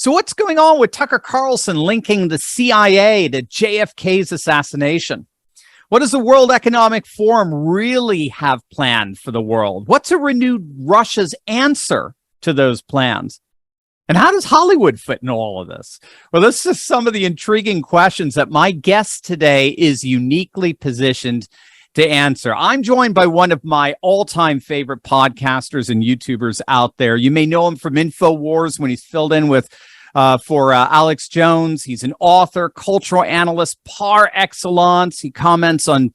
So what's going on with Tucker Carlson linking the CIA to JFK's assassination? What does the World Economic Forum really have planned for the world? What's a renewed Russia's answer to those plans? And how does Hollywood fit in all of this? Well, this is some of the intriguing questions that my guest today is uniquely positioned to answer. I'm joined by one of my all-time favorite podcasters and YouTubers out there. You may know him from InfoWars when he's filled in with for Alex Jones. He's an author, cultural analyst par excellence. He comments on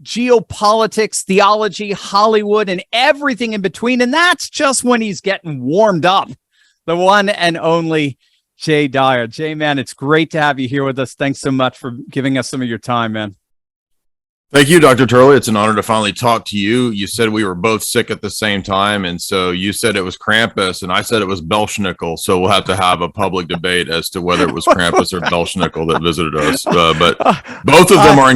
geopolitics, theology, Hollywood, and everything in between. And that's just when he's getting warmed up. The one and only Jay Dyer. Jay, man, it's great to have you here with us. Thanks so much for giving us some of your time, man. Thank you, Dr. Turley. It's an honor to finally talk to you. You said we were both sick at the same time, and so you said it was Krampus, and I said it was Belschnickel. So we'll have to have a public debate as to whether it was Krampus or Belschnickel that visited us. But both of them are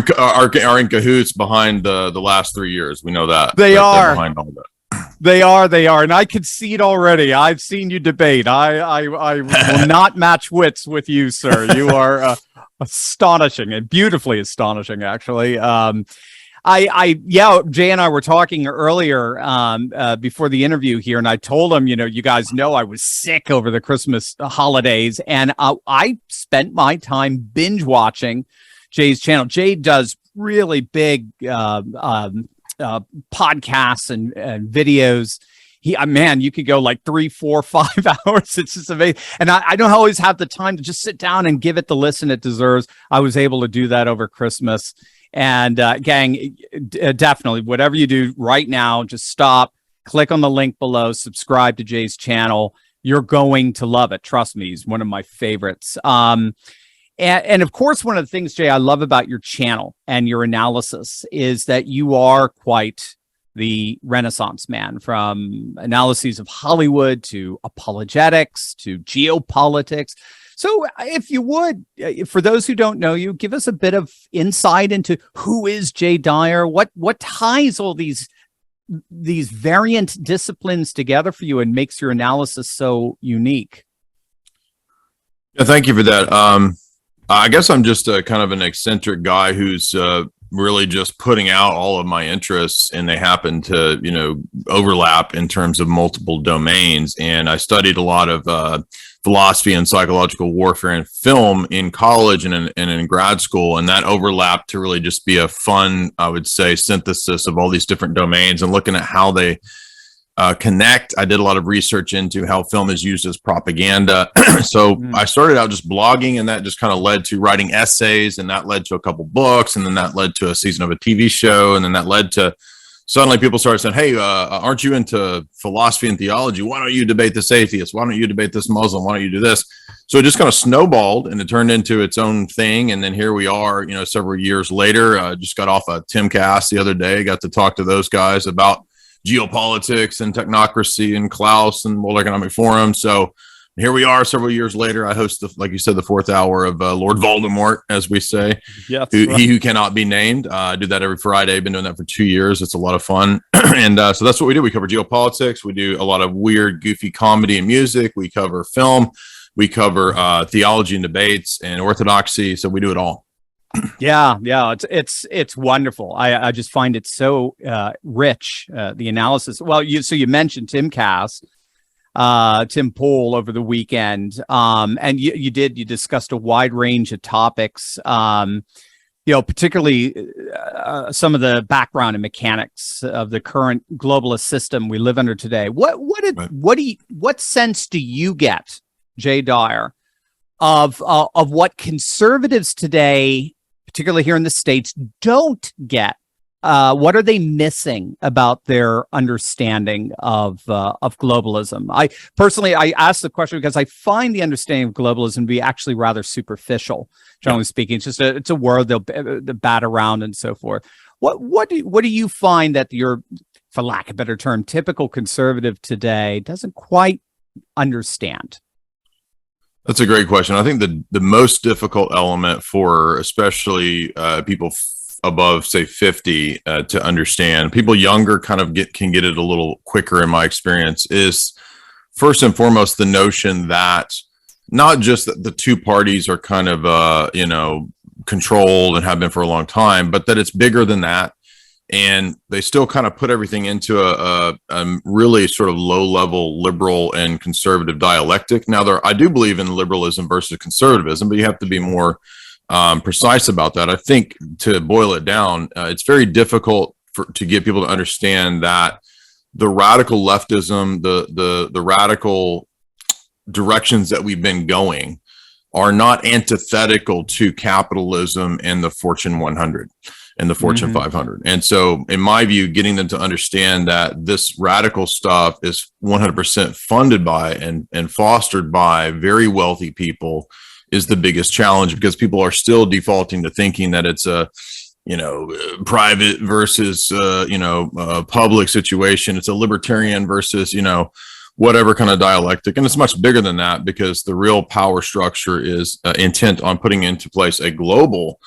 in cahoots behind the last 3 years. We know that they are behind all that. They are, and I can see it already. I've seen you debate. I will not match wits with you, sir. You are astonishing and beautifully astonishing, actually. Jay and I were talking earlier before the interview here, and I told him, you guys know I was sick over the Christmas holidays, and I spent my time binge watching Jay's channel. Jay does really big podcasts and videos. You could go like 3, 4, 5 hours. It's just amazing. And I don't always have the time to just sit down and give it the listen it deserves. I was able to do that over Christmas. And gang, definitely, whatever you do right now, just stop, click on the link below, subscribe to Jay's channel. You're going to love it. Trust me, he's one of my favorites. And of course, one of the things, Jay, I love about your channel and your analysis is that you are quite the Renaissance man, from analyses of Hollywood to apologetics to geopolitics. So if you would, for those who don't know you, give us a bit of insight into who is Jay Dyer, what ties all these variant disciplines together for you and makes your analysis so unique. Yeah, thank you for that. I guess I'm just kind of an eccentric guy who's really just putting out all of my interests, and they happen to, overlap in terms of multiple domains. And I studied a lot of philosophy and psychological warfare and film in college and in grad school, and that overlapped to really just be a fun, I would say, synthesis of all these different domains and looking at how they connect. I did a lot of research into how film is used as propaganda. So I started out just blogging, and that just kind of led to writing essays, and that led to a couple books, and then that led to a season of a TV show, and then that led to suddenly people started saying, hey, aren't you into philosophy and theology? Why don't you debate this atheist? Why don't you debate this Muslim? Why don't you do this? So it just kind of snowballed, and it turned into its own thing. And then here we are, several years later. Just got off a Timcast the other day, got to talk to those guys about geopolitics and technocracy and Klaus and World Economic Forum. So here we are several years later. I host, like you said, the 4th hour of Lord Voldemort, as we say. Yeah, He who cannot be named. I do that every Friday. Been doing that for 2 years. It's a lot of fun. And so that's what we do. We cover geopolitics. We do a lot of weird, goofy comedy and music. We cover film. We cover theology and debates and orthodoxy. So we do it all. Yeah, it's wonderful. I just find it so rich, the analysis. Well, you mentioned Timcast, Tim Pool over the weekend, and you discussed a wide range of topics. Particularly some of the background and mechanics of the current globalist system we live under today. What sense do you get, Jay Dyer, of what conservatives today, particularly here in the States, don't get? What are they missing about their understanding of globalism? I asked the question because I find the understanding of globalism to be actually rather superficial, generally speaking. It's a word they'll bat around and so forth. What do you find that your, for lack of a better term, typical conservative today doesn't quite understand? That's a great question. I think the most difficult element for especially people above, say, 50 to understand, people younger kind of can get it a little quicker in my experience, is first and foremost the notion that not just that the two parties are kind of, controlled and have been for a long time, but that it's bigger than that. And they still kind of put everything into a really sort of low level liberal and conservative dialectic. Now, I do believe in liberalism versus conservatism, but you have to be more precise about that. I think to boil it down, it's very difficult to get people to understand that the radical leftism, the radical directions that we've been going are not antithetical to capitalism and the Fortune 100 and the Fortune 500. And so in my view, getting them to understand that this radical stuff is 100% funded by and fostered by very wealthy people is the biggest challenge, because people are still defaulting to thinking that it's a, private versus, public situation. It's a libertarian versus, whatever kind of dialectic. And it's much bigger than that, because the real power structure is intent on putting into place a global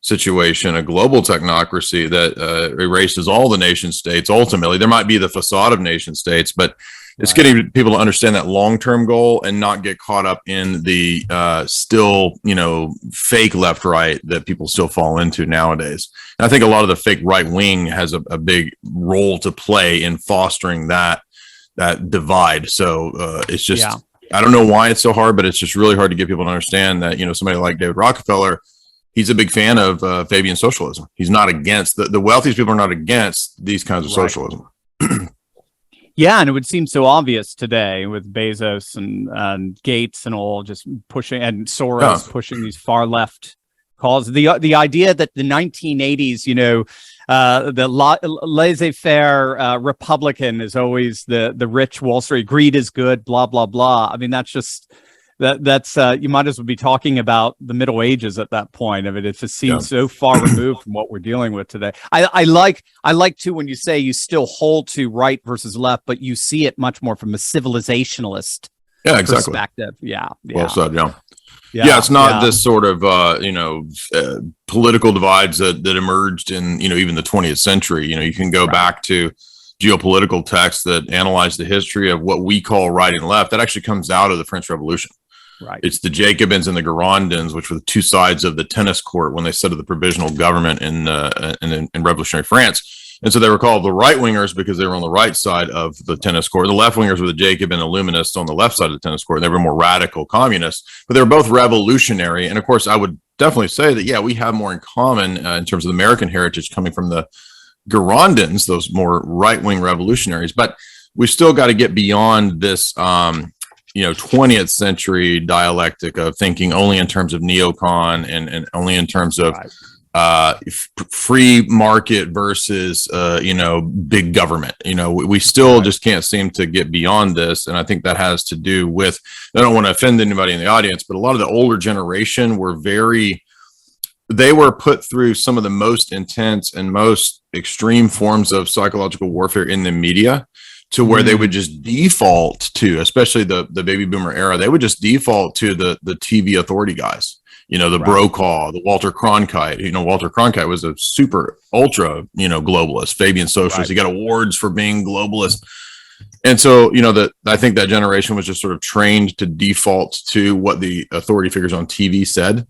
situation, a global technocracy that erases all the nation states. Ultimately, there might be the facade of nation states, but it's getting people to understand that long-term goal and not get caught up in the still, fake left-right that people still fall into nowadays. And I think a lot of the fake right wing has a big role to play in fostering that divide. So it's just, I don't know why it's so hard, but it's just really hard to get people to understand that, somebody like David Rockefeller, he's a big fan of Fabian socialism. He's not against the wealthiest people are not against these kinds of socialism. Yeah, and it would seem so obvious today with Bezos and Gates and all just pushing, and Soros pushing these far left calls. The idea that the 1980s, the laissez-faire Republican is always the rich Wall Street, greed is good, blah blah blah. I mean, that's just that's you might as well be talking about the Middle Ages at that point. I mean, it just seems so far removed from what we're dealing with today. I like too when you say you still hold to right versus left, but you see it much more from a civilizationalist perspective. Yeah. Well said. Yeah, it's not this sort of political divides that emerged in even the 20th century. You can go back to geopolitical texts that analyze the history of what we call right and left. That actually comes out of the French Revolution. Right. It's the Jacobins and the Girondins, which were the two sides of the tennis court when they set up the provisional government in revolutionary France. And so they were called the right wingers because they were on the right side of the tennis court. The left wingers were the Jacobin Illuminists on the left side of the tennis court. And they were more radical communists, but they were both revolutionary. And of course, I would definitely say that, we have more in common in terms of the American heritage coming from the Girondins, those more right-wing revolutionaries. But we still got to get beyond this 20th century dialectic of thinking only in terms of neocon and only in terms of free market versus big government. We still just can't seem to get beyond this, and I think that has to do with, I don't want to offend anybody in the audience, but a lot of the older generation were they were put through some of the most intense and most extreme forms of psychological warfare in the media, to where they would just default to, especially the baby boomer era, they would just default to the TV authority guys, the Brokaw, the Walter Cronkite. Walter Cronkite was a super ultra, globalist, Fabian socialist. He got awards for being globalist. And so, I think that generation was just sort of trained to default to what the authority figures on TV said.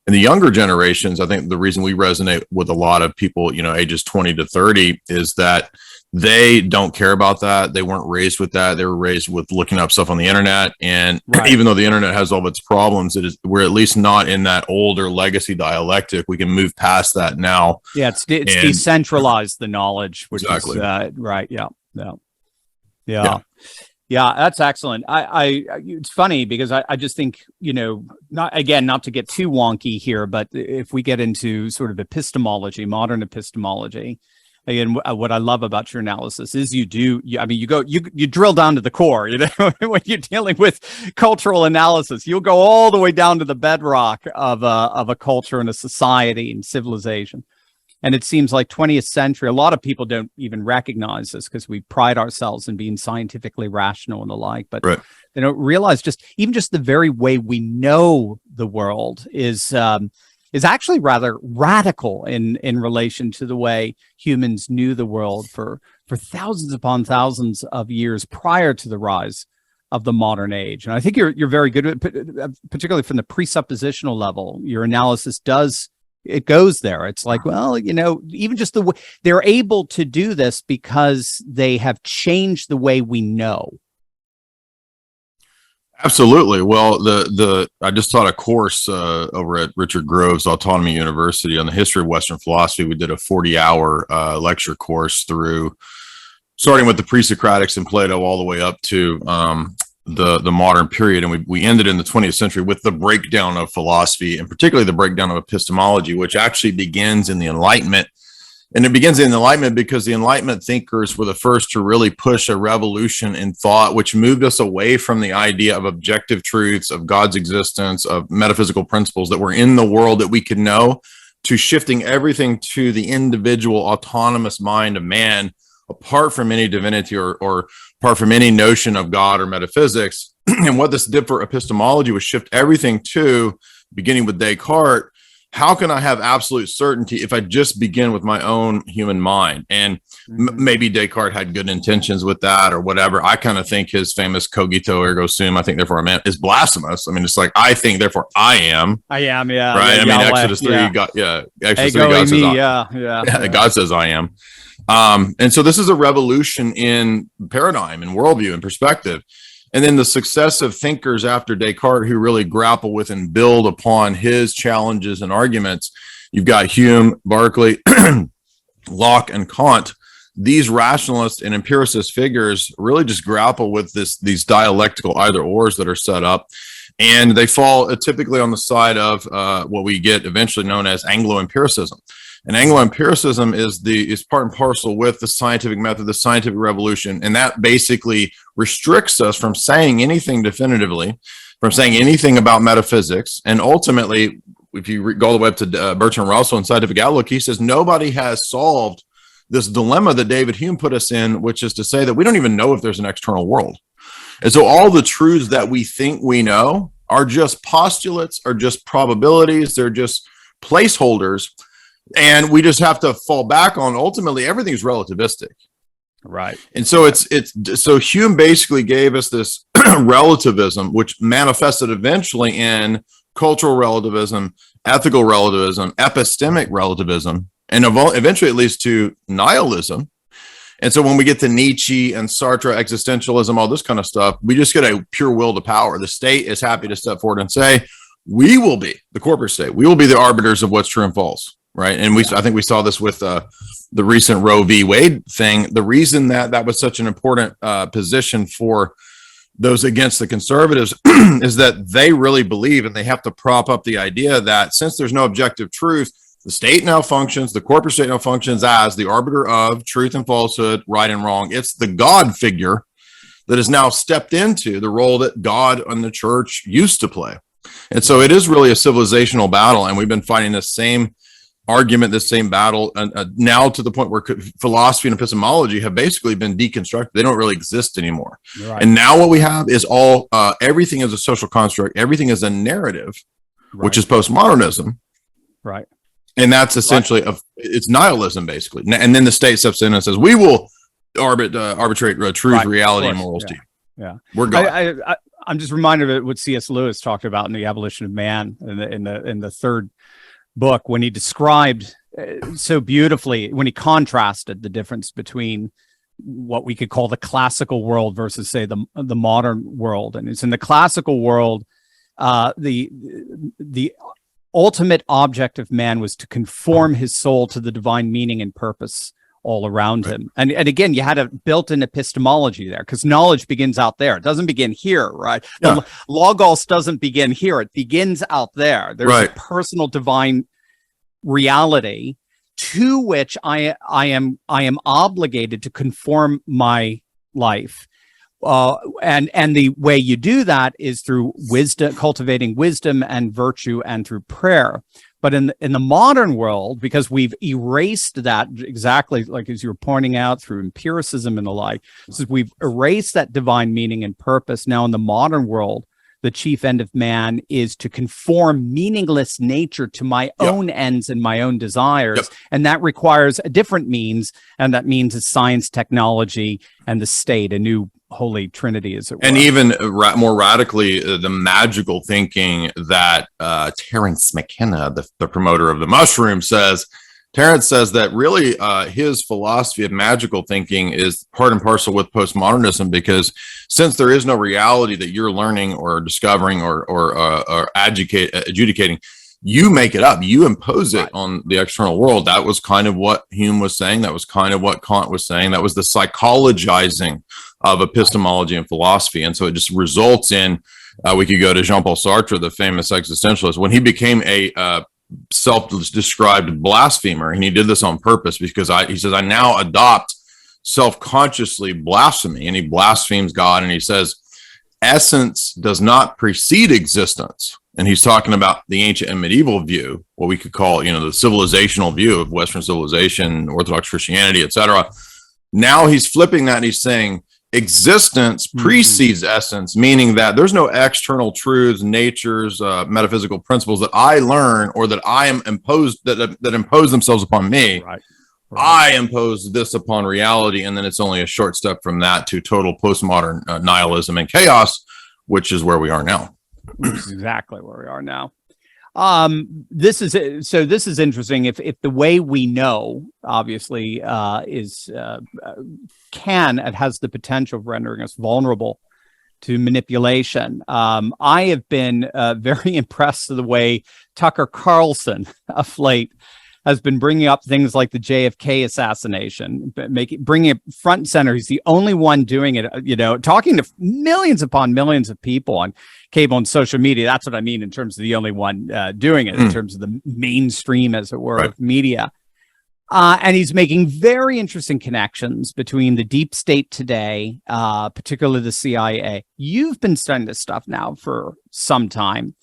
And the younger generations, I think the reason we resonate with a lot of people, ages 20 to 30, is that they don't care about that. They weren't raised with that. They were raised with looking up stuff on the internet. And even though the internet has all of its problems, we're at least not in that older legacy dialectic. We can move past that now. Yeah, it's decentralized, the knowledge, which is right. Yeah. Yeah, that's excellent. It's funny because I just think, not to get too wonky here, but if we get into sort of epistemology, modern epistemology, again, what I love about your analysis is you drill down to the core, when you're dealing with cultural analysis, you'll go all the way down to the bedrock of a culture and a society and civilization. And it seems like 20th century, a lot of people don't even recognize this because we pride ourselves in being scientifically rational and the like, but they don't realize just the very way we know the world is actually rather radical in relation to the way humans knew the world for thousands upon thousands of years prior to the rise of the modern age. And I think you're very good at it, particularly from the presuppositional level. Your analysis goes there. It's like, well, even just the way they're able to do this because they have changed the way we know. Absolutely. Well, I just taught a course over at Richard Grove's Autonomy University on the history of Western philosophy. We did a 40-hour lecture course through, starting with the pre-Socratics and Plato all the way up to the modern period. And we ended in the 20th century with the breakdown of philosophy, and particularly the breakdown of epistemology, which actually begins in the Enlightenment. And it begins in the Enlightenment because the Enlightenment thinkers were the first to really push a revolution in thought, which moved us away from the idea of objective truths, of God's existence, of metaphysical principles that were in the world that we could know, to shifting everything to the individual autonomous mind of man, apart from any divinity or apart from any notion of God or metaphysics. And what this did for epistemology was shift everything to, beginning with Descartes, how can I have absolute certainty if I just begin with my own human mind? And maybe Descartes had good intentions with that or whatever. I kind of think his famous cogito ergo sum, I think therefore I am, is blasphemous. I mean, it's like, I think therefore I am. Yeah. Right. Yeah, I mean, Yahweh, Exodus 3, Exodus 3, Ego God says, me, yeah. God says I am. And so this is a revolution in paradigm and worldview and perspective. And then the successive thinkers after Descartes who really grapple with and build upon his challenges and arguments. You've got Hume, Berkeley, Locke, and Kant. These rationalist and empiricist figures really just grapple with these dialectical either ors that are set up. And they fall typically on the side of what we get eventually known as Anglo-empiricism. And Anglo-empiricism is part and parcel with the scientific method, the scientific revolution, and that basically restricts us from saying anything definitively, from saying anything about metaphysics. And ultimately, if you go all the way up to Bertrand Russell in Scientific Outlook, he says nobody has solved this dilemma that David Hume put us in, which is to say that we don't even know if there's an external world. And so all the truths that we think we know are just postulates, are just probabilities, they're just placeholders. And we just have to fall back on, ultimately, everything's relativistic. Right. And so so Hume basically gave us this relativism, which manifested eventually in cultural relativism, ethical relativism, epistemic relativism, and eventually it leads to nihilism. And so when we get to Nietzsche and Sartre, existentialism, all this kind of stuff, we just get a pure will to power. The state is happy to step forward and say, we will be the corporate state. We will be the arbiters of what's true and false. Right. And I think we saw this with the recent Roe v. Wade thing. The reason that was such an important position for those against the conservatives is that they really believe, and they have to prop up the idea that since there's no objective truth, the state now functions, the corporate state now functions as the arbiter of truth and falsehood, right and wrong. It's the God figure that has now stepped into the role that God and the church used to play. And so it is really a civilizational battle. And we've been fighting the same argument, this same battle, now to the point where philosophy and epistemology have basically been deconstructed. They don't really exist anymore. Right. And now what we have is everything is a social construct. Everything is a narrative, right, which is postmodernism. Right. And that's essentially, it's nihilism, basically. And then the state steps in and says, we will arbitrate truth, right, reality, and morals to you. Yeah. We're gone. I'm just reminded of what C.S. Lewis talked about in The Abolition of Man in the third book, when he described so beautifully, when he contrasted the difference between what we could call the classical world versus, say, the modern world. And it's in the classical world, the ultimate object of man was to conform his soul to the divine meaning and purpose all around him. And again, you had a built-in epistemology there, because knowledge begins out there. It doesn't begin here, right? Yeah. The logos doesn't begin here. It begins out there. There's a personal divine reality to which I am obligated to conform my life. And the way you do that is through wisdom, cultivating wisdom and virtue, and through prayer. But in the modern world, because we've erased that, exactly like as you were pointing out, through empiricism and the like, so we've erased that divine meaning and purpose. Now in the modern world, the chief end of man is to conform meaningless nature to my own ends and my own desires. And that requires a different means. And that means is science, technology, and the state, a new holy trinity, as it were. And even more radically, the magical thinking that Terence McKenna, the promoter of the mushroom, says. Terence says that really his philosophy of magical thinking is part and parcel with postmodernism, because since there is no reality that you're learning or discovering or adjudicating, you make it up, you impose it on the external world. That was kind of what Hume was saying. That was kind of what Kant was saying. That was the psychologizing of epistemology and philosophy. And so it just results in, we could go to Jean-Paul Sartre, the famous existentialist, when he became a self-described blasphemer, and he did this on purpose because he says, I now adopt self-consciously blasphemy, and he blasphemes God, and he says essence does not precede existence. And he's talking about the ancient and medieval view, what we could call, the civilizational view of Western civilization, Orthodox Christianity, etc. Now he's flipping that, and he's saying existence precedes essence, meaning that there's no external truths, natures, metaphysical principles that I learn or that I am imposed, that impose themselves upon me. Right. I impose this upon reality, and then it's only a short step from that to total postmodern nihilism and chaos, which is where we are now. Which is exactly where we are now. This is interesting. If the way we know, obviously, it has the potential of rendering us vulnerable to manipulation. I have been very impressed with the way Tucker Carlson of late has been bringing up things like the JFK assassination, bringing it front and center. He's the only one doing it, talking to millions upon millions of people on cable and social media. That's what I mean in terms of the only one doing it, in terms of the mainstream, as it were, of media. And he's making very interesting connections between the deep state today, particularly the CIA. You've been studying this stuff now for some time.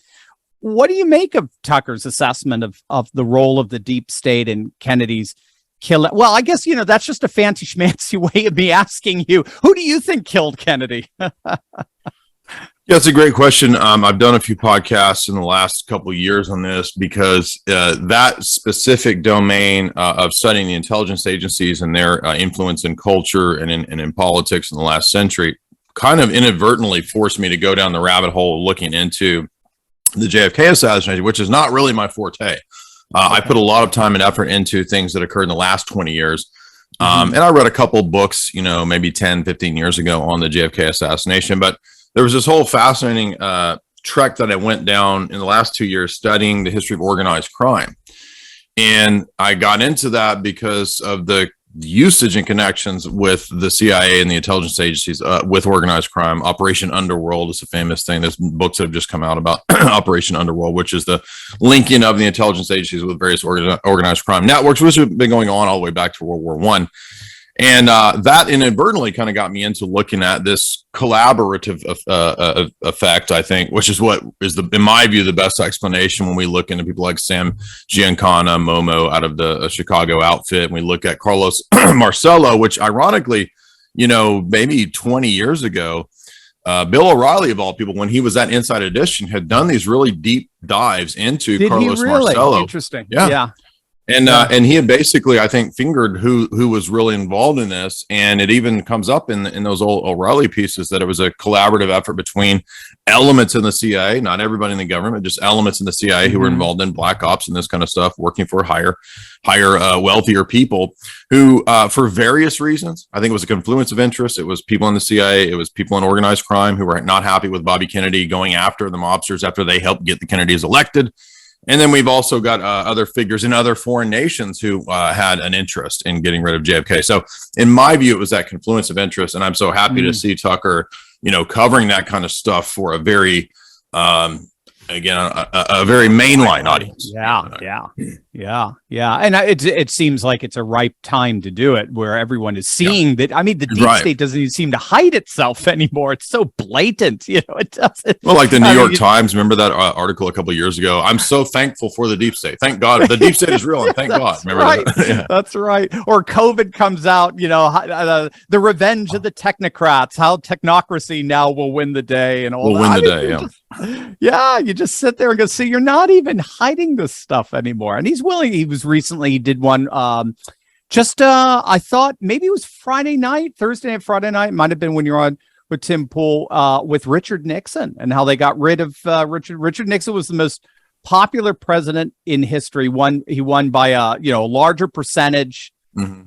What do you make of Tucker's assessment of the role of the deep state in Kennedy's killing? Well, I guess, that's just a fancy schmancy way of me asking you, who do you think killed Kennedy? Yeah, it's a great question. I've done a few podcasts in the last couple of years on this because that specific domain of studying the intelligence agencies and their influence in culture and in politics in the last century kind of inadvertently forced me to go down the rabbit hole looking into the JFK assassination, which is not really my forte. I put a lot of time and effort into things that occurred in the last 20 years. And I read a couple books, maybe 10, 15 years ago on the JFK assassination. But there was this whole fascinating trek that I went down in the last 2 years studying the history of organized crime. And I got into that because of the usage and connections with the CIA and the intelligence agencies with organized crime. Operation Underworld is a famous thing. There's books that have just come out about Operation Underworld, which is the linking of the intelligence agencies with various organized crime networks, which have been going on all the way back to World War I. And that inadvertently kind of got me into looking at this collaborative effect, I think, which is what is, in my view, the best explanation when we look into people like Sam Giancana, Momo out of the Chicago outfit. And we look at Carlos Marcello, which ironically, maybe 20 years ago, Bill O'Reilly, of all people, when he was at Inside Edition, had done these really deep dives into Carlos Marcello. Interesting. Yeah. And he had basically, I think, fingered who was really involved in this. And it even comes up in those old O'Reilly pieces that it was a collaborative effort between elements in the CIA, not everybody in the government, just elements in the CIA who were involved in black ops and this kind of stuff, working for higher, wealthier people who, for various reasons, I think it was a confluence of interest. It was people in the CIA. It was people in organized crime who were not happy with Bobby Kennedy going after the mobsters after they helped get the Kennedys elected. And then we've also got other figures in other foreign nations who had an interest in getting rid of JFK. So in my view, it was that confluence of interest. And I'm so happy to see Tucker, covering that kind of stuff for a very, a very mainline audience. Yeah. And it seems like it's a ripe time to do it, where everyone is seeing that. I mean, the deep state doesn't even seem to hide itself anymore. It's so blatant, it doesn't. Well, like the New York Times, remember that article a couple of years ago? I'm so thankful for the deep state. Thank God the deep state is real, and thank God. Remember that? Yeah. That's right. Or COVID comes out, the revenge of the technocrats, how technocracy now will win the day, and all that. You just sit there and go, see, you're not even hiding this stuff anymore. And he's willing. He did one I thought maybe it was Thursday night, Friday night. Might have been when you're on with Tim Pool with Richard Nixon and how they got rid of Richard Nixon was the most popular president in history. He won by a larger percentage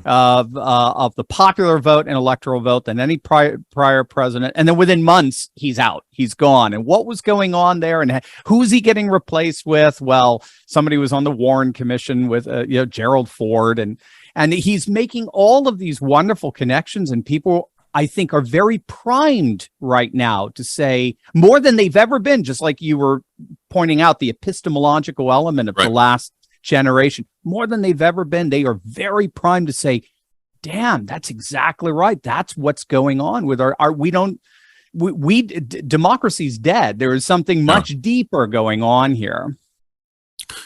of the popular vote and electoral vote than any prior president. And then within months, he's out, he's gone. And what was going on there, and who's he getting replaced with? Well, somebody was on the Warren Commission with Gerald Ford, and he's making all of these wonderful connections, and people, I think, are very primed right now to say more than they've ever been, just like you were pointing out, the epistemological element of the last generation, more than they've ever been. They are very primed to say, damn, that's exactly right. That's what's going on with democracy's dead. There is something much deeper going on here.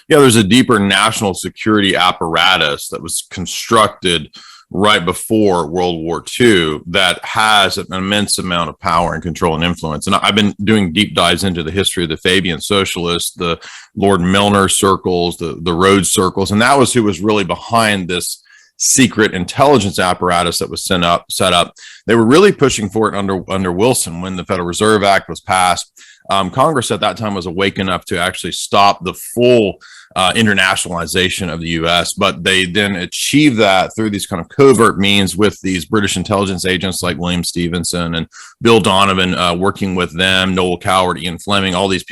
Yeah, there's a deeper national security apparatus that was constructed right before World War II that has an immense amount of power and control and influence. And I've been doing deep dives into the history of the Fabian Socialists, the Lord Milner circles, the Rhodes circles, and that was who was really behind this secret intelligence apparatus that was set up. They were really pushing for it under Wilson when the Federal Reserve Act was passed. Congress at that time was awake enough to actually stop the full internationalization of the U.S., but they then achieved that through these kind of covert means with these British intelligence agents like William Stevenson and Bill Donovan, working with them, Noel Coward, Ian Fleming, all these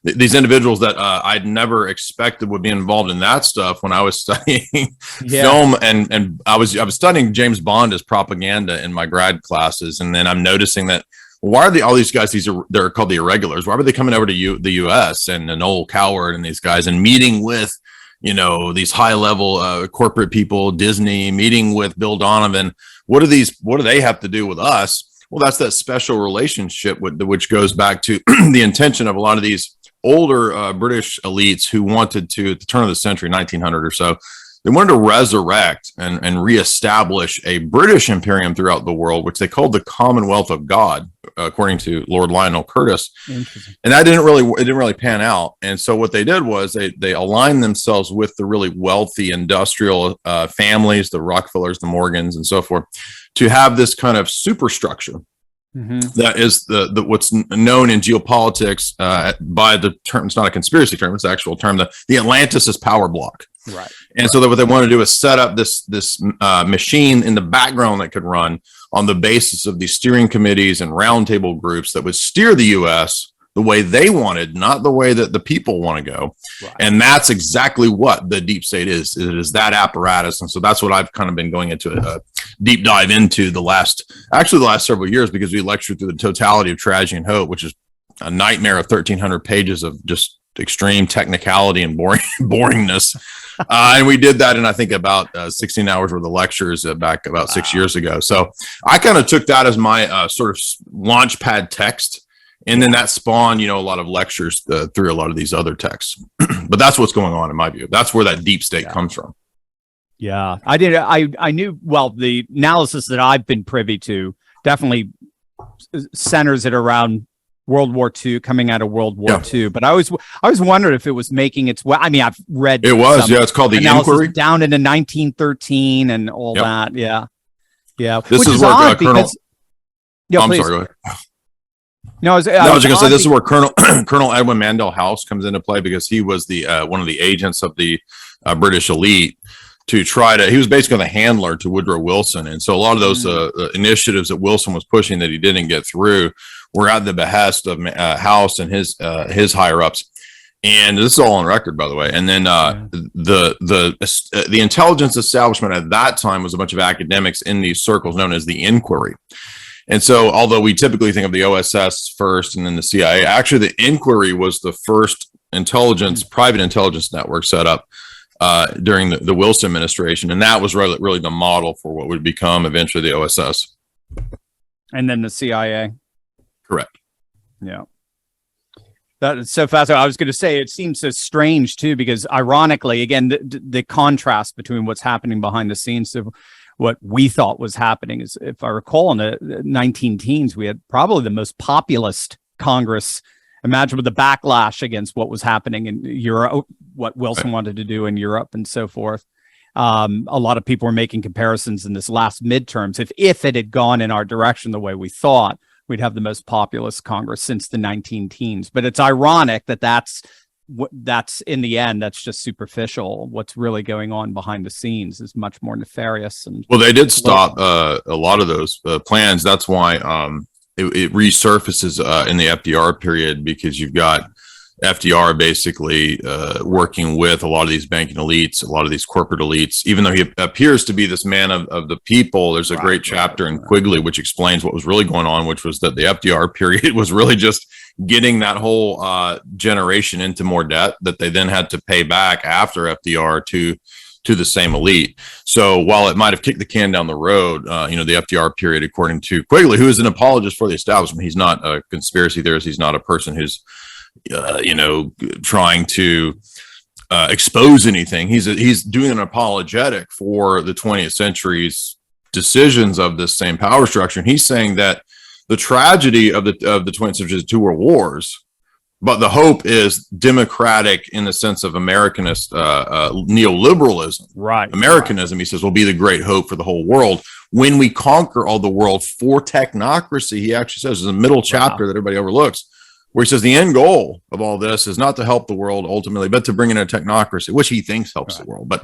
these individuals that I'd never expected would be involved in that stuff when I was studying film, and I was studying James Bond as propaganda in my grad classes, and then I'm noticing that. Why are all these guys? They're called the irregulars. Why were they coming over to the U.S. and Noel Coward and these guys and meeting with, these high level corporate people, Disney, meeting with Bill Donovan? What do they have to do with us? Well, that's that special relationship which goes back to the intention of a lot of these older British elites who wanted to, at the turn of the century, 1900 or so, they wanted to resurrect and reestablish a British imperium throughout the world, which they called the Commonwealth of God, according to Lord Lionel Curtis. And that didn't really pan out. And so what they did was they aligned themselves with the really wealthy industrial families, the Rockefellers, the Morgans, and so forth, to have this kind of superstructure. That is the what's known in geopolitics by the term. It's not a conspiracy term; it's the actual term. The Atlantis is power block. Right. And so that what they want to do is set up this machine in the background that could run on the basis of these steering committees and roundtable groups that would steer the U.S. the way they wanted, not the way that the people want to go. Right. And that's exactly what the deep state is. It is that apparatus. And so that's what I've kind of been going into a deep dive into the last several years, because we lectured through the totality of tragedy and hope, which is a nightmare of 1,300 pages of just extreme technicality and boringness. And we did that in, I think, about 16 hours worth of lectures back about 6 years ago. So I kind of took that as my sort of launch pad text. And then that spawned, a lot of lectures through a lot of these other texts. But that's what's going on in my view. That's where that deep state comes from. Yeah, I knew, well, the analysis that I've been privy to definitely centers it around World War II, coming out of World War II. But I always wondered if it was making its way. I mean, I've read it was, it's called the Inquiry down into 1913 and all that. Yeah. This is where odd Colonel. Because, I'm sorry. Go ahead. No, I was just going to say this is where Colonel Edwin Mandell House comes into play, because he was the one of the agents of the British elite to he was basically the handler to Woodrow Wilson. And so a lot of those initiatives that Wilson was pushing that he didn't get through were at the behest of House and his higher ups. And this is all on record, by the way. And then the intelligence establishment at that time was a bunch of academics in these circles known as the Inquiry. And so, although we typically think of the OSS first and then the CIA, actually the Inquiry was the first private intelligence network set up during the Wilson administration. And that was really the model for what would become eventually the OSS. And then the CIA. Correct. Yeah. That is so fascinating. I was going to say, it seems so strange too, because ironically, again, the contrast between what's happening behind the scenes of what we thought was happening is, if I recall, in the 19-teens, we had probably the most populist Congress. Imagine with the backlash against what was happening in Europe, what Wilson wanted to do in Europe and so forth. A lot of people were making comparisons in this last midterms. If it had gone in our direction the way we thought, We'd have the most populous Congress since the 19 teens. But it's ironic that that's in the end, that's just superficial. What's really going on behind the scenes is much more nefarious. And well, they did stop a lot of those plans. That's why it resurfaces in the FDR period, because you've got FDR basically working with a lot of these banking elites, a lot of these corporate elites. Even though he appears to be this man of the people, there's a great chapter in Quigley which explains what was really going on, which was that the FDR period was really just getting that whole generation into more debt that they then had to pay back after FDR to the same elite. So while it might have kicked the can down the road, the FDR period, according to Quigley, who is an apologist for the establishment, he's not a conspiracy theorist. He's not a person who's trying to expose anything. He's doing an apologetic for the 20th century's decisions of this same power structure. And he's saying that the tragedy of the 20th century is 2 world wars, but the hope is democratic in the sense of Americanist neoliberalism. Right. Americanism, he says, will be the great hope for the whole world when we conquer all the world for technocracy. He actually says, there's a middle chapter that everybody overlooks, where he says the end goal of all this is not to help the world ultimately, but to bring in a technocracy, which he thinks helps the world. But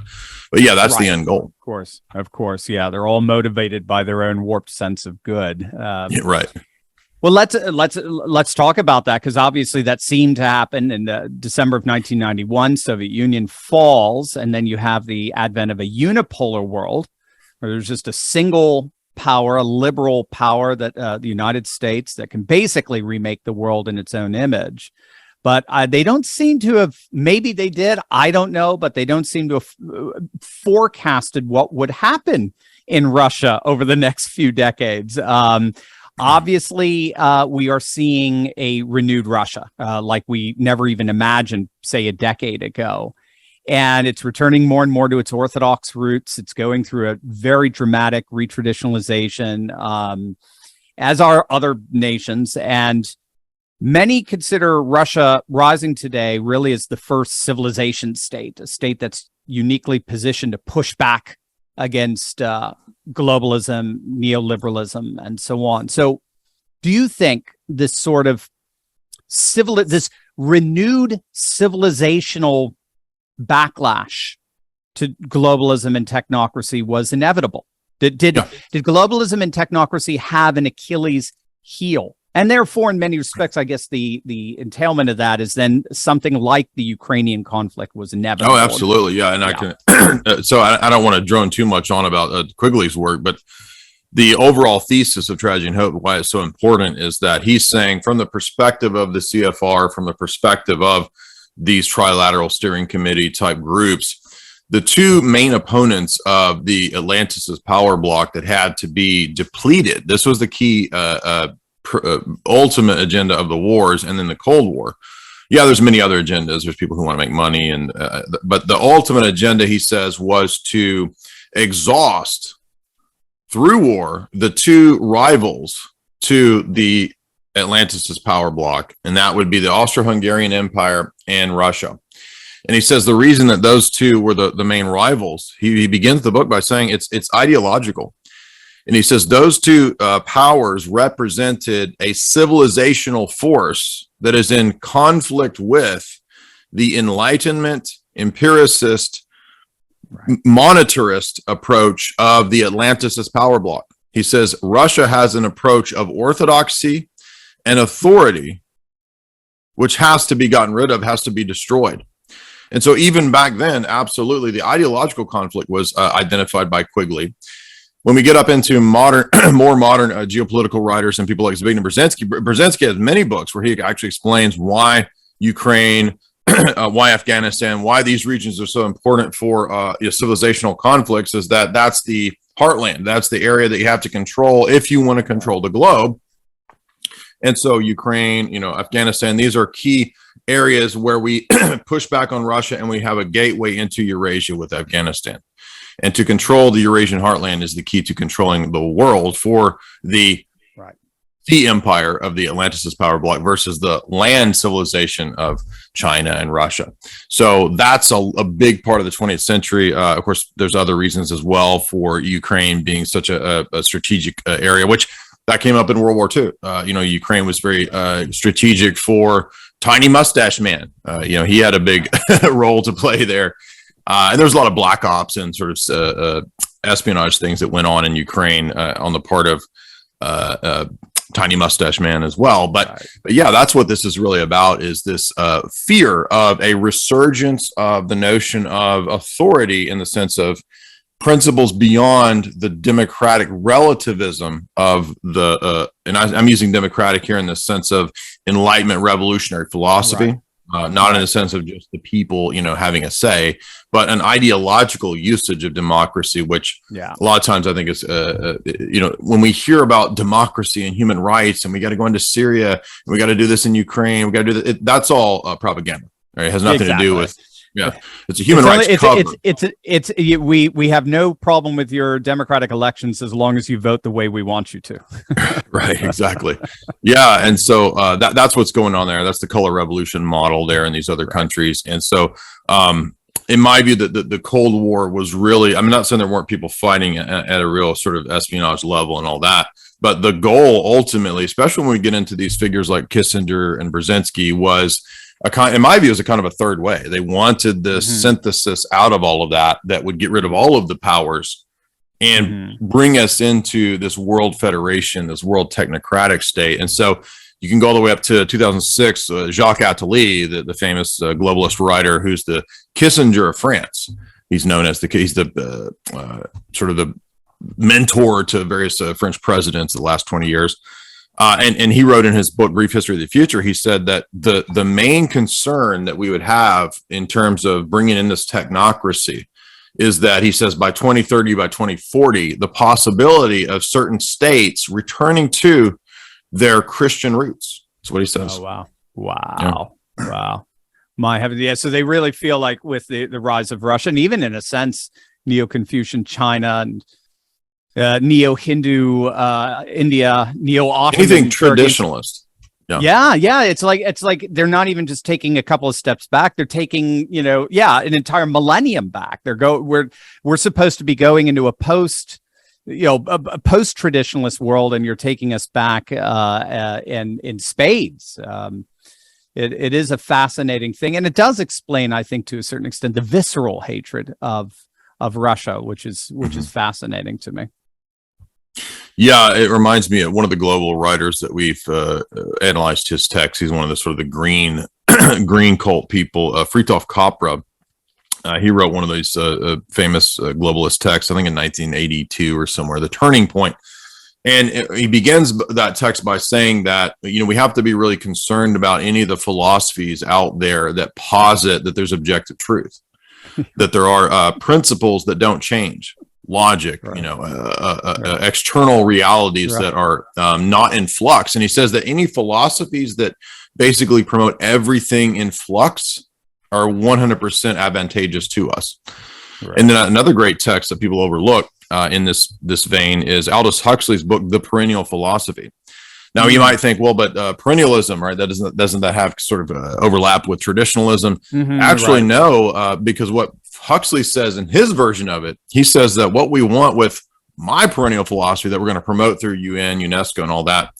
yeah, that's the end goal. Of course. Yeah. They're all motivated by their own warped sense of good. Right. Well, let's talk about that, because obviously that seemed to happen in December of 1991. Soviet Union falls, and then you have the advent of a unipolar world where there's just a single power, a liberal power, that the United States, that can basically remake the world in its own image. But they don't seem to have, maybe they did, I don't know, but they don't seem to have forecasted what would happen in Russia over the next few decades. Obviously, we are seeing a renewed Russia, like we never even imagined, say, a decade ago. And it's returning more and more to its Orthodox roots. It's going through a very dramatic retraditionalization, as are other nations. And many consider Russia rising today really as the first civilization state, a state that's uniquely positioned to push back against globalism, neoliberalism, and so on. So do you think this sort of this renewed civilizational backlash to globalism and technocracy was inevitable? Did globalism and technocracy have an Achilles heel? And therefore, in many respects, I guess the entailment of that is then something like the Ukrainian conflict was inevitable. Oh, absolutely. Yeah. And I can, so I don't want to drone too much on about Quigley's work, but the overall thesis of Tragedy and Hope, why it's so important, is that he's saying, from the perspective of the CFR, from the perspective of these trilateral steering committee type groups, the two main opponents of the Atlantis' power block that had to be depleted, this was the key ultimate agenda of the wars, and then the Cold War. Yeah, there's many other agendas. There's people who want to make money, and but the ultimate agenda, he says, was to exhaust through war the two rivals to the Atlantis' power block, and that would be the Austro-Hungarian Empire and Russia. And he says the reason that those two were the main rivals, he begins the book by saying it's ideological. And he says those two powers represented a civilizational force that is in conflict with the Enlightenment, empiricist, monetarist approach of the Atlantis' power block. He says Russia has an approach of orthodoxy and authority, which has to be gotten rid of, has to be destroyed. And so even back then, absolutely, the ideological conflict was identified by Quigley. When we get up into modern, more modern geopolitical writers and people like Zbigniew Brzezinski has many books where he actually explains why Ukraine, why Afghanistan, why these regions are so important for civilizational conflicts, is that that's the heartland. That's the area that you have to control if you want to control the globe. And so Ukraine, Afghanistan, these are key areas where we push back on Russia, and we have a gateway into Eurasia with Afghanistan. And to control the Eurasian heartland is the key to controlling the world for the sea empire of the Atlantis' power block versus the land civilization of China and Russia. So that's a big part of the 20th century. Of course, there's other reasons as well for Ukraine being such a strategic area, which That came up in World War II. Ukraine was very strategic for Tiny Mustache Man. He had a big role to play there. And there was a lot of black ops and sort of espionage things that went on in Ukraine on the part of Tiny Mustache Man as well. But yeah, that's what this is really about, is this fear of a resurgence of the notion of authority in the sense of principles beyond the democratic relativism of and I'm using democratic here in the sense of Enlightenment revolutionary philosophy, not in the sense of just the people, having a say, but an ideological usage of democracy, which a lot of times I think is, when we hear about democracy and human rights and we got to go into Syria and we got to do this in Ukraine, we got to do that. That's all propaganda, right? It has nothing to do with, it's a human rights cover. We have no problem with your democratic elections as long as you vote the way we want you to. Right, exactly. Yeah, and so that's what's going on there. That's the color revolution model there in these other countries. And so, in my view, the Cold War was really, I'm not saying there weren't people fighting at a real sort of espionage level and all that, but the goal ultimately, especially when we get into these figures like Kissinger and Brzezinski, was in my view, is a kind of a third way. They wanted this synthesis out of all of that would get rid of all of the powers and bring us into this world federation, this world technocratic state. And so you can go all the way up to 2006, Jacques Attali, the famous globalist writer, who's the Kissinger of France. He's known as he's the sort of the mentor to various French presidents the last 20 years. And he wrote in his book, Brief History of the Future, he said that the main concern that we would have in terms of bringing in this technocracy is that, he says, by 2030, by 2040, the possibility of certain states returning to their Christian roots. That's what he says. Oh, wow. My heavens. Yeah. So they really feel like with the rise of Russia, and even in a sense, Neo-Confucian China and neo-Hindu India, neo-Ottoman, anything traditionalist. Yeah. It's like they're not even just taking a couple of steps back. They're taking, an entire millennium back. We're supposed to be going into a post-traditionalist world, and you're taking us back in spades. It is a fascinating thing, and it does explain, I think, to a certain extent, the visceral hatred of Russia, which is fascinating to me. Yeah, it reminds me of one of the global writers that we've analyzed his text. He's one of the sort of the green cult people, Fritjof Capra. He wrote one of these famous globalist texts, I think in 1982 or somewhere, The Turning Point. And he begins that text by saying that, we have to be really concerned about any of the philosophies out there that posit that there's objective truth, that there are principles that don't change, logic, external realities that are not in flux. And he says that any philosophies that basically promote everything in flux are 100% advantageous to us. Right. And then another great text that people overlook in this vein is Aldous Huxley's book, The Perennial Philosophy. Now, you might think, well, but perennialism, right? That doesn't that have sort of overlap with traditionalism? Actually, no, because what Huxley says in his version of it, he says that what we want with my perennial philosophy that we're going to promote through UN, UNESCO, and all that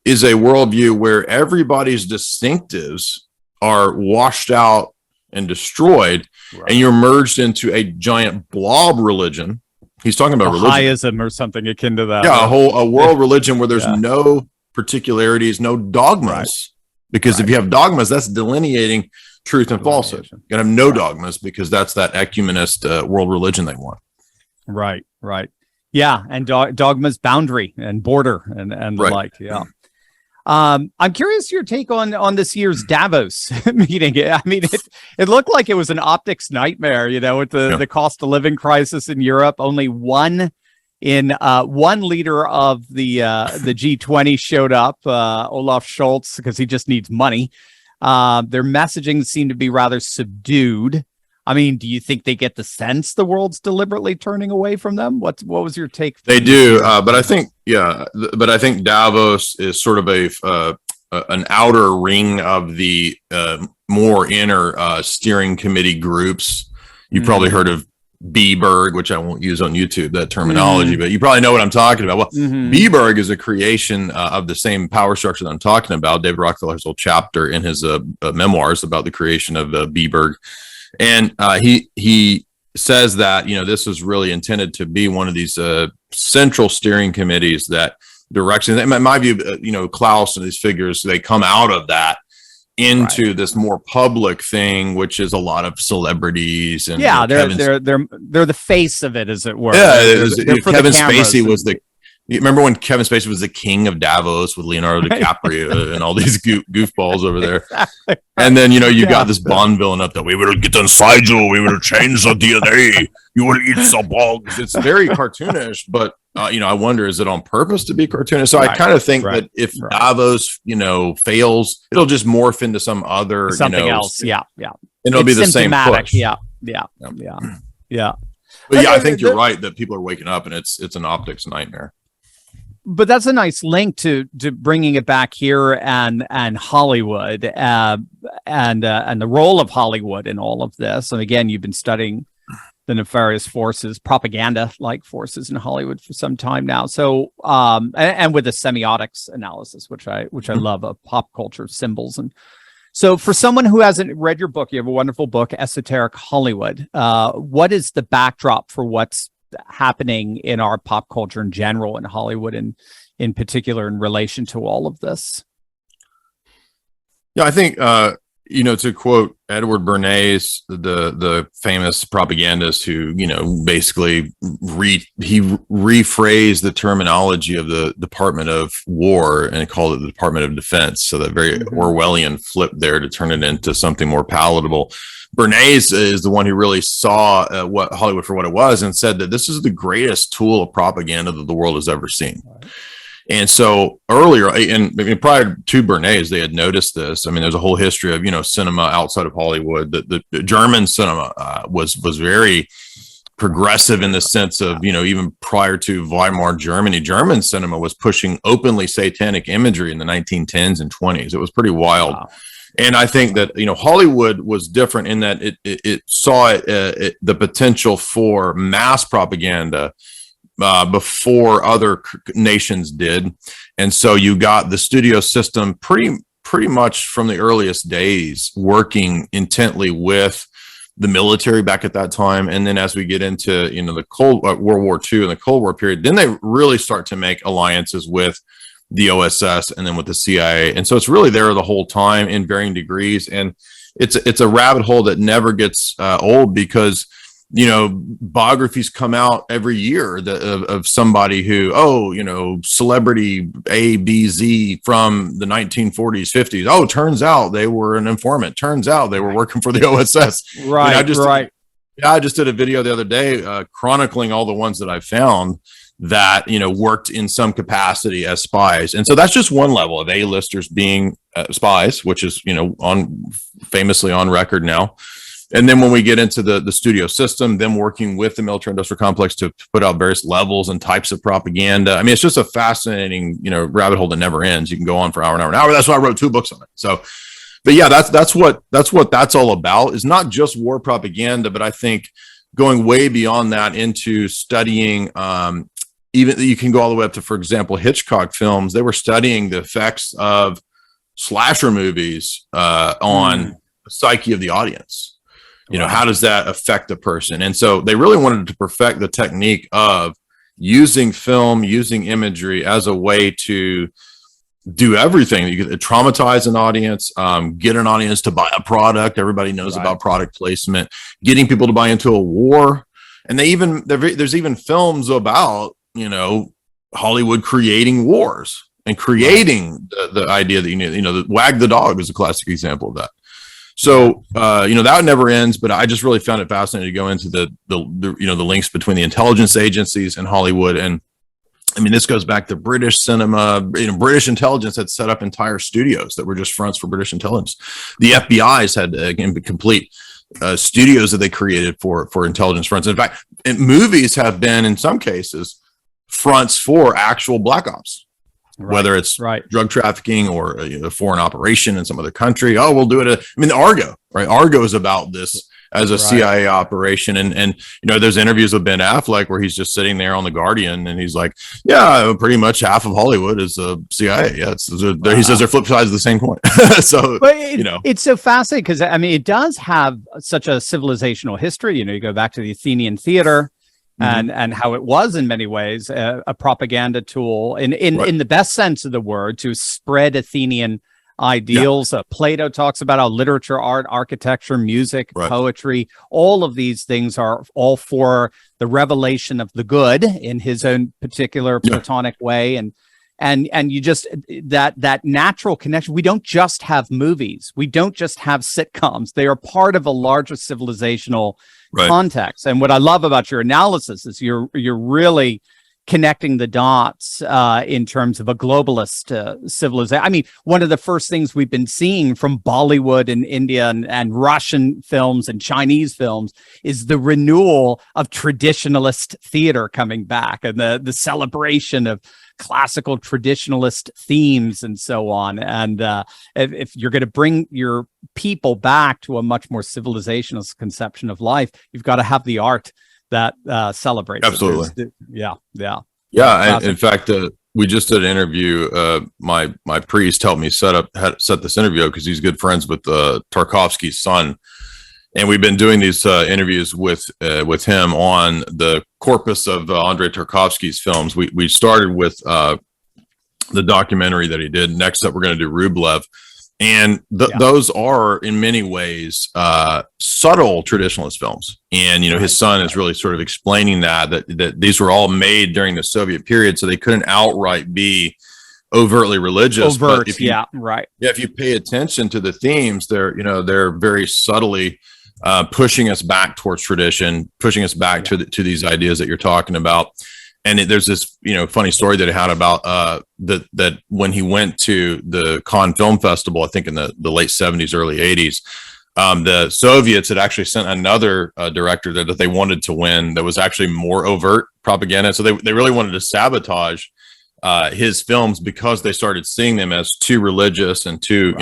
is a worldview where everybody's distinctives are washed out and destroyed, and you're merged into a giant blob religion. He's talking about religion or something akin to that. Yeah, a world religion where there's no particularities, no dogmas, because if you have dogmas, that's delineating truth and falsehood. You're gonna have no dogmas, because that's that ecumenist world religion they want. Right. Yeah, and dogmas, boundary and border and the like. Yeah. I'm curious your take on this year's Davos meeting. I mean, it looked like it was an optics nightmare, with the cost of living crisis in Europe. Only one leader of the G20 showed up, Olaf Scholz, because he just needs money. Their messaging seemed to be rather subdued. I mean, do you think they get the sense the world's deliberately turning away from them? What was your take? They do, but I think Davos is sort of an outer ring of the more inner steering committee groups. You've probably heard of B-Berg, which I won't use on YouTube, that terminology, but you probably know what I'm talking about. Well, B-Berg is a creation of the same power structure that I'm talking about. David Rockefeller's whole chapter in his memoirs about the creation of B-Berg. And he says that, this was really intended to be one of these central steering committees that directs, in my view, Klaus and these figures, they come out of that into this more public thing, which is a lot of celebrities and they're the face of it, as it were. Kevin Spacey was you remember when Kevin Spacey was the king of Davos with Leonardo DiCaprio and all these goofballs over there? Exactly. And then, you got this Bond villain up that we will get inside you, we will change the DNA, you will eat some bugs. It's very cartoonish, but I wonder, is it on purpose to be cartoonish? So I kind of think that if Davos, fails, it'll just morph into something else. Yeah. And it'll be the same push. Yeah. But I think you're right that people are waking up and it's an optics nightmare. But that's a nice link to bringing it back here and Hollywood and the role of Hollywood in all of this. And again, you've been studying the nefarious forces, propaganda-like forces in Hollywood for some time now. So, and with the semiotics analysis, which I love, of pop culture symbols. And so, for someone who hasn't read your book, you have a wonderful book, Esoteric Hollywood. What is the backdrop for what's happening in our pop culture in general, in Hollywood in particular, in relation to all of this? Yeah, I think to quote Edward Bernays, the famous propagandist who basically rephrased the terminology of the Department of War and called it the Department of Defense. So that very Orwellian flip there to turn it into something more palatable. Bernays is the one who really saw what Hollywood for what it was and said that this is the greatest tool of propaganda that the world has ever seen. Right. And so earlier, and prior to Bernays, they had noticed this. I mean, there's a whole history of, cinema outside of Hollywood. The German cinema was very progressive in the sense of, even prior to Weimar Germany, German cinema was pushing openly satanic imagery in the 1910s and 20s. It was pretty wild. Wow. And I think that, Hollywood was different in that it saw the potential for mass propaganda before other nations did. And so you got the studio system pretty much from the earliest days working intently with the military back at that time. And then as we get into, the World War II and the Cold War period, then they really start to make alliances with the OSS and then with the CIA. And so it's really there the whole time in varying degrees. And it's a rabbit hole that never gets old because, biographies come out every year of somebody who, celebrity A, B, Z from the 1940s, 50s. Oh, turns out they were an informant. Turns out they were working for the OSS. Right. I just did a video the other day chronicling all the ones that I found that, worked in some capacity as spies. And so that's just one level of A-listers being spies, which is, famously on record now. And then when we get into the studio system, them working with the military industrial complex to put out various levels and types of propaganda. I mean, it's just a fascinating, rabbit hole that never ends. You can go on for hour and hour and hour. That's why I wrote 2 books on it. So, but yeah, that's what that's all about. Is not just war propaganda, but I think going way beyond that into studying, even you can go all the way up to, for example, Hitchcock films. They were studying the effects of slasher movies on the psyche of the audience. How does that affect a person? And so they really wanted to perfect the technique of using film, using imagery as a way to do everything. You can traumatize an audience, get an audience to buy a product. Everybody knows about product placement, getting people to buy into a war. And there's even films about, Hollywood creating wars and creating the idea that, the Wag the Dog is a classic example of that. So, that never ends, but I just really found it fascinating to go into the links between the intelligence agencies and Hollywood. And I mean, this goes back to British cinema. British intelligence had set up entire studios that were just fronts for British intelligence. The FBI's had complete studios that they created for intelligence fronts. In fact, movies have been, in some cases, fronts for actual black ops. Whether it's drug trafficking or a foreign operation in some other country. Oh, we'll do it. Argo, right? Argo is about this as a CIA operation. And there's interviews with Ben Affleck where he's just sitting there on The Guardian and he's like, yeah, pretty much half of Hollywood is CIA. Yeah, he says they're flip sides of the same coin. So, it's so fascinating because, I mean, it does have such a civilizational history. You go back to the Athenian theater and how it was in many ways a propaganda tool in the best sense of the word to spread Athenian ideals. Plato talks about how literature, art, architecture, music, poetry, all of these things are all for the revelation of the good in his own particular Platonic way. And you just that natural connection. We don't just have movies. We don't just have sitcoms. They are part of a larger civilizational context. And what I love about your analysis is you're really connecting the dots in terms of a globalist civilization. I mean, one of the first things we've been seeing from Bollywood in India and Russian films and Chinese films is the renewal of traditionalist theater coming back and the celebration of classical traditionalist themes and so on. And if you're going to bring your people back to a much more civilizational conception of life, you've got to have the art that celebrates. Absolutely. Yeah. And in fact, we just did an interview. My priest helped me set this interview because he's good friends with Tarkovsky's son, and we've been doing these interviews with him on the corpus of Andrei Tarkovsky's films. We started with the documentary that he did. Next up, we're going to do Rublev. And those are, in many ways, subtle traditionalist films. And, his son is really sort of explaining that these were all made during the Soviet period, so they couldn't outright be overtly religious. But if you pay attention to the themes, they're very subtly pushing us back towards tradition, pushing us back to these ideas that you're talking about. And there's this, funny story that I had about that when he went to the Cannes Film Festival, I think in the late 70s, early 80s, the Soviets had actually sent another director that they wanted to win that was actually more overt propaganda. So they really wanted to sabotage his films because they started seeing them as too religious and too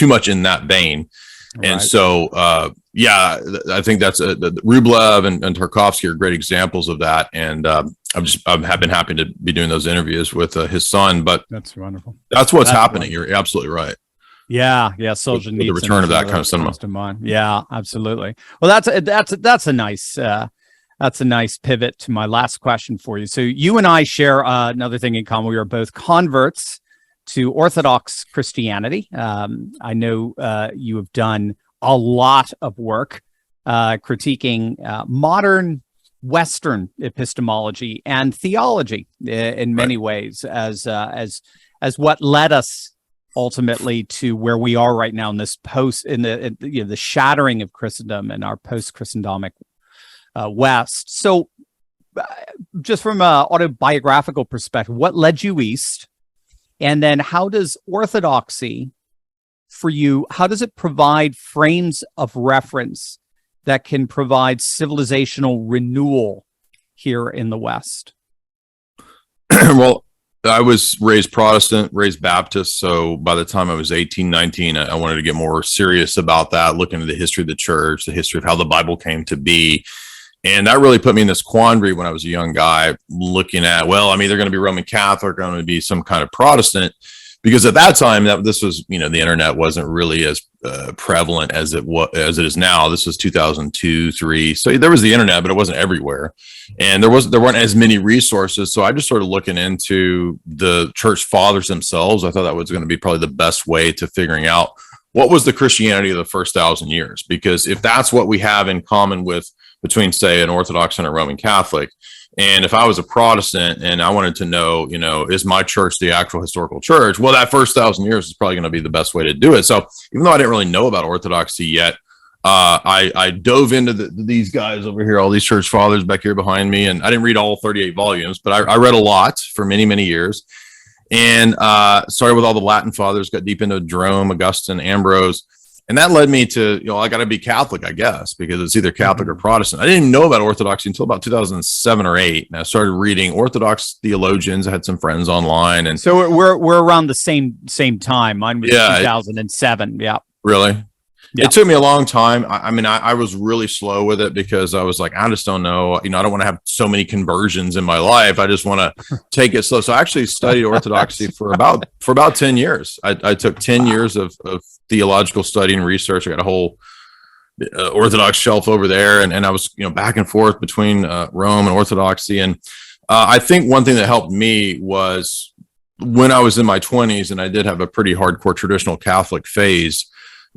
much in that vein. And so, I think that's the Rublev and Tarkovsky are great examples of that. And I've been happy to be doing those interviews with his son. But that's wonderful. That's what's happening. Wonderful. You're absolutely right. Yeah. Solzhenitsyn. The return of that kind of cinema. To mind. Yeah, absolutely. Well, that's a nice pivot to my last question for you. So you and I share another thing in common. We are both converts to Orthodox Christianity. I know you have done a lot of work critiquing modern Western epistemology and theology in many ways as what led us ultimately to where we are right now in this the shattering of Christendom and our post-Christendomic West. So just from an autobiographical perspective, what led you east? And then how does orthodoxy for you, how does it provide frames of reference that can provide civilizational renewal here in the West? Well, I was raised Protestant, raised Baptist. So by the time I was 18, 19, I wanted to get more serious about that, look into the history of the church, the history of how the Bible came to be. And that really put me in this quandary when I was a young guy looking at, well, I'm either going to be Roman Catholic or I'm going to be some kind of Protestant, because at that time this was, the internet wasn't really as prevalent as it is now. This was 2002, 2003. So there was the internet, but it wasn't everywhere. And there weren't as many resources. So I just started looking into the church fathers themselves. I thought that was going to be probably the best way to figuring out what was the Christianity of the first 1,000 years. Because if that's what we have in common between, say, an Orthodox and a Roman Catholic. And if I was a Protestant and I wanted to know, is my church the actual historical church? Well, that first 1,000 years is probably going to be the best way to do it. So even though I didn't really know about Orthodoxy yet, I dove into these guys over here, all these church fathers back here behind me. And I didn't read all 38 volumes, but I read a lot for many, many years. And started with all the Latin fathers, got deep into Jerome, Augustine, Ambrose. And that led me to, I got to be Catholic, I guess, because it's either Catholic or Protestant. I didn't know about Orthodoxy until about 2007 or 8. And I started reading Orthodox theologians. I had some friends online. And so we're around the same time. Mine was 2007. Yeah. Really? Yeah. It took me a long time. I mean, I was really slow with it because I was like, I just don't know. I don't want to have so many conversions in my life. I just want to take it slow. So I actually studied Orthodoxy for about 10 years. I took 10 years of theological study and research. I got a whole Orthodox shelf over there, and I was back and forth between Rome and Orthodoxy. And I think one thing that helped me was when I was in my 20s, and I did have a pretty hardcore traditional Catholic phase.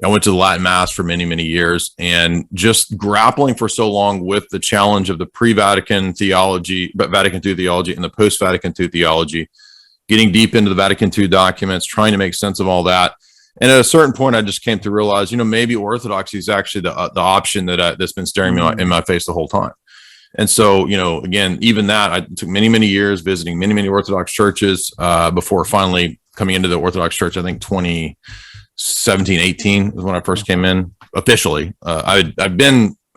I went to the Latin Mass for many, many years, and just grappling for so long with the challenge of the pre-Vatican theology, but Vatican II theology and the post-Vatican II theology, getting deep into the Vatican II documents, trying to make sense of all that. And at a certain point, I just came to realize, maybe Orthodoxy is actually the option that's been staring me in my face the whole time. And so, again, even that, I took many, many years visiting many, many Orthodox churches before finally coming into the Orthodox Church. I think 2017, 18 is when I first came in officially. I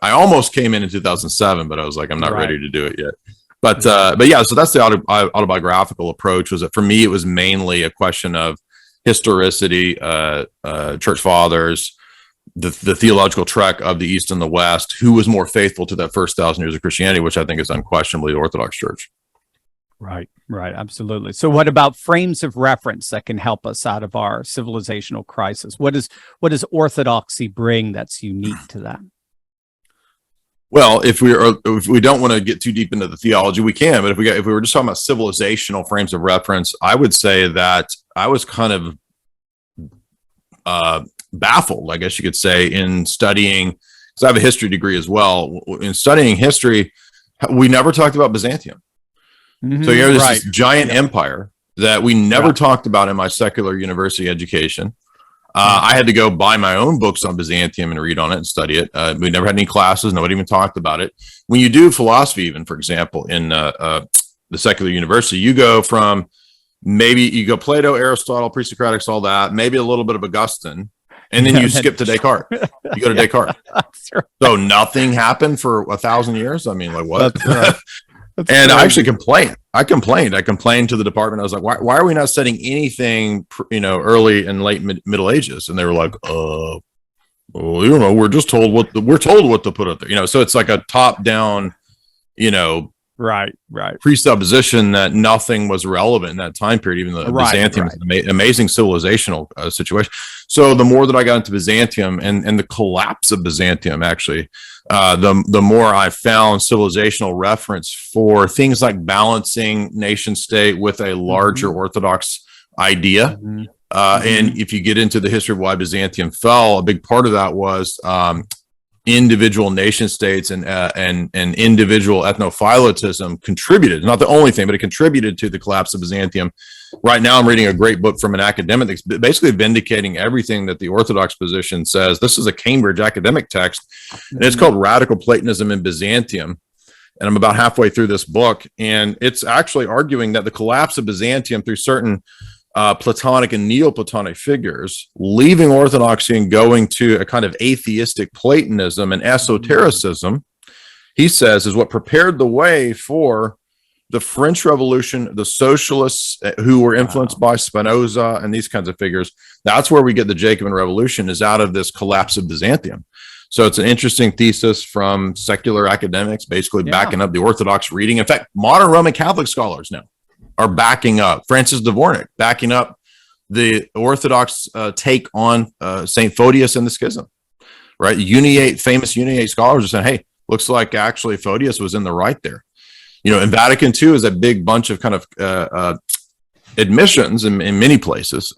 almost came in 2007, but I was like, I'm not ready to do it yet. But yeah, so that's the autobiographical approach. Was that for me, it was mainly a question of historicity, church fathers, the theological trek of the East and the West, who was more faithful to that first 1,000 years of Christianity, which I think is unquestionably the Orthodox Church. Right, absolutely. So what about frames of reference that can help us out of our civilizational crisis? What does Orthodoxy bring that's unique to that? Well, if we don't want to get too deep into the theology, we can. But if we were just talking about civilizational frames of reference, I would say that I was kind of baffled, I guess you could say, in studying, because I have a history degree as well. In studying history, we never talked about Byzantium. Mm-hmm, so here's this giant empire that we never talked about in my secular university education. I had to go buy my own books on Byzantium and read on it and study it. We never had any classes. Nobody even talked about it. When you do philosophy, even, for example, in the secular university, you go from Plato, Aristotle, pre-Socratics, all that, maybe a little bit of Augustine, and then you skip to Descartes. You go to Descartes. Right. So nothing happened for 1,000 years. I mean, like, what? That's right. And I actually complained. I complained to the department. I was like, why are we not studying anything, early and late Middle Ages? And they were like, well, we're told what to put up there. So it's like a top down, right presupposition that nothing was relevant in that time period, even though Byzantium is an amazing civilizational situation. So the more that I got into Byzantium and the collapse of Byzantium, actually, the more I found civilizational reference for things like balancing nation state with a larger Orthodox idea. And if you get into the history of why Byzantium fell, a big part of that was individual nation states and individual ethnophilotism contributed. Not the only thing, but it contributed to the collapse of Byzantium. Right now, I'm reading a great book from an academic that's basically vindicating everything that the Orthodox position says. This is a Cambridge academic text, and it's called Radical Platonism in Byzantium. And I'm about halfway through this book, and it's actually arguing that the collapse of Byzantium through certain Platonic and Neoplatonic figures, leaving Orthodoxy and going to a kind of atheistic Platonism and esotericism, he says, is what prepared the way for the French Revolution, the socialists who were influenced by Spinoza and these kinds of figures. That's where we get the Jacobin Revolution, is out of this collapse of Byzantium. So it's an interesting thesis from secular academics, basically backing up the Orthodox reading. In fact, modern Roman Catholic scholars now are backing up, Francis Dvorak, backing up the Orthodox take on St. Photius and the schism, right? Famous Uniate scholars are saying, hey, looks like actually Photius was in the right there. And Vatican II is a big bunch of kind of admissions in many places,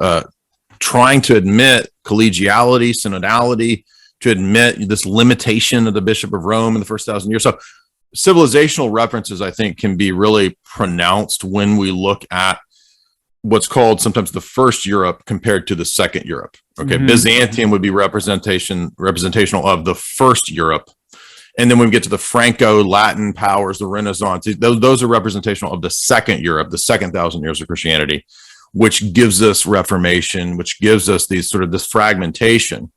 trying to admit collegiality, synodality, to admit this limitation of the Bishop of Rome in the first 1,000 years. So civilizational references, I think, can be really pronounced when we look at what's called sometimes the first Europe compared to the second Europe. Okay, Byzantium would be representational of the first Europe. And then when we get to the Franco-Latin powers, the Renaissance, those are representational of the second Europe, the second 1,000 years of Christianity, which gives us Reformation, which gives us this fragmentation.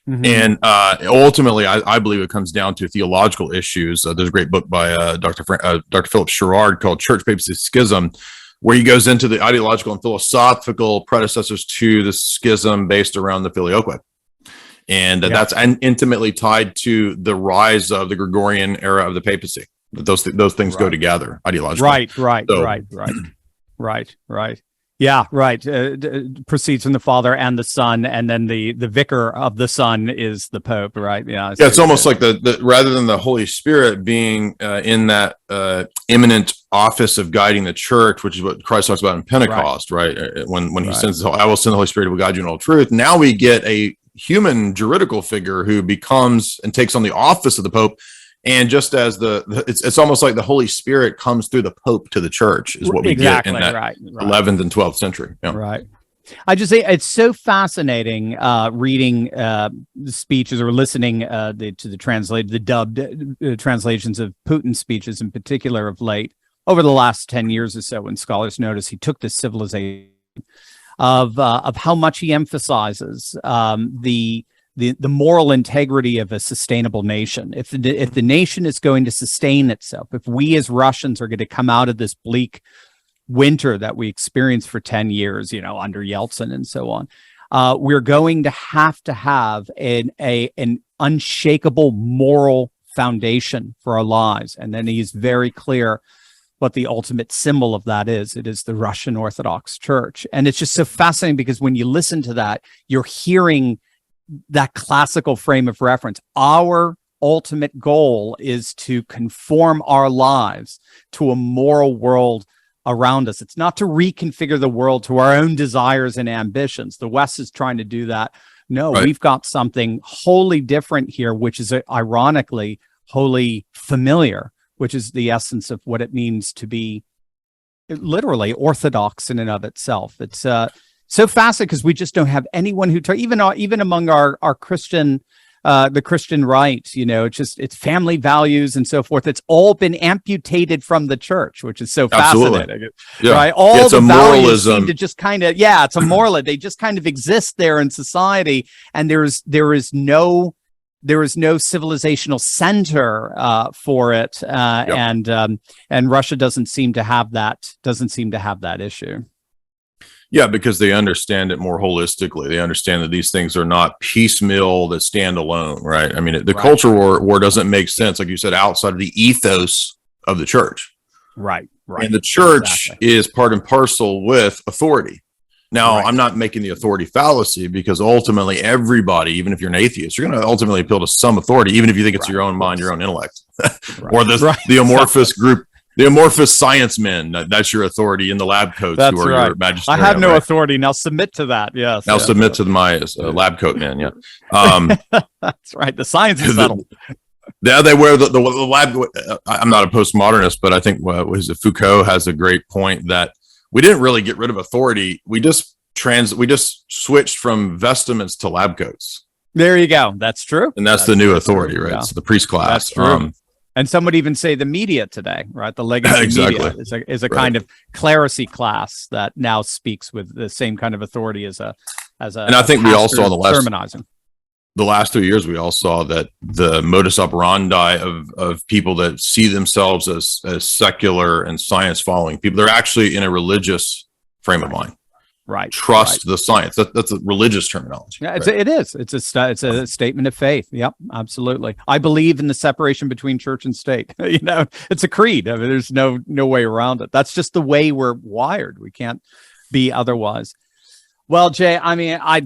And ultimately, I believe it comes down to theological issues. There's a great book by Dr. Philip Sherrard called Church, Papacy, Schism, where he goes into the ideological and philosophical predecessors to the schism based around the Filioque. And that's intimately tied to the rise of the Gregorian era of the papacy. Those things go together ideologically. Right. Yeah, right. Proceeds from the Father and the Son, and then the vicar of the Son is the Pope, right? Yeah, it's almost like the rather than the Holy Spirit being in that imminent office of guiding the church, which is what Christ talks about in Pentecost, right? When he sends, I will send the Holy Spirit who will guide you in all truth. Now we get a human juridical figure who becomes and takes on the office of the Pope. And just as it's almost like the Holy Spirit comes through the Pope to the church is what we get in that 11th and 12th century. Yeah. Right. I just say it's so fascinating reading the speeches or listening to the dubbed translations of Putin's speeches in particular of late over the last 10 years or so, when scholars notice he took this civilization of how much he emphasizes the moral integrity of a sustainable nation. If the nation is going to sustain itself, if we as Russians are going to come out of this bleak winter that we experienced for 10 years, under Yeltsin and so on, we're going to have an unshakable moral foundation for our lives. And then he's very clear what the ultimate symbol of that is. It is the Russian Orthodox Church. And it's just so fascinating because when you listen to that, you're hearing that classical frame of reference. Our ultimate goal is to conform our lives to a moral world around us. It's not to reconfigure the world to our own desires and ambitions. The West is trying to do that. No, we've got something wholly different here, which is ironically wholly familiar, which is the essence of what it means to be literally orthodox in and of itself. It's so fascinating because we just don't have anyone who even among our Christian, the Christian right, it's family values and so forth. It's all been amputated from the church, which is so fascinating, right? All the values seem to just kind of, it's a moral. They just kind of exist there in society, and there is no civilizational center for it, and Russia doesn't seem to have that issue. Yeah, because they understand it more holistically. They understand that these things are not piecemeal that stand alone, right? I mean, the culture war doesn't make sense, like you said, outside of the ethos of the church. Right. And the church is part and parcel with authority. Now, I'm not making the authority fallacy, because ultimately everybody, even if you're an atheist, you're going to ultimately appeal to some authority, even if you think it's your own mind, your own intellect, or the amorphous group. The amorphous science men, that's your authority in the lab coats who are your magisterium. I have no authority. Now submit to that. Yes. Now submit to my lab coat men. Yeah. That's right. The science is settled. They wear the lab. I'm not a postmodernist, but I think Foucault has a great point that we didn't really get rid of authority. We just switched from vestments to lab coats. There you go. That's true. And that's the new authority, right? Yeah. So the priest class. That's true. And some would even say the media today, right? The legacy media is a kind of clerisy class that now speaks with the same kind of authority as a. And I think we all saw sermonizing. The last 2 years, we all saw that the modus operandi of people that see themselves as secular and science following people, they're actually in a religious frame of mind. Right. Trust the science. That's a religious terminology. Yeah, it is. It's a statement of faith. Yep, absolutely. I believe in the separation between church and state. It's a creed. I mean, there's no way around it. That's just the way we're wired. We can't be otherwise. Well, Jay, I mean, I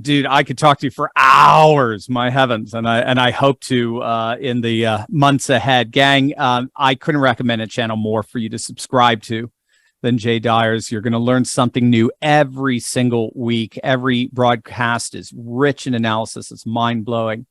could talk to you for hours, my heavens, and I hope to in the months ahead. Gang, I couldn't recommend a channel more for you to subscribe to than Jay Dyer's. You're going to learn something new every single week. Every broadcast is rich in analysis. It's mind-blowing.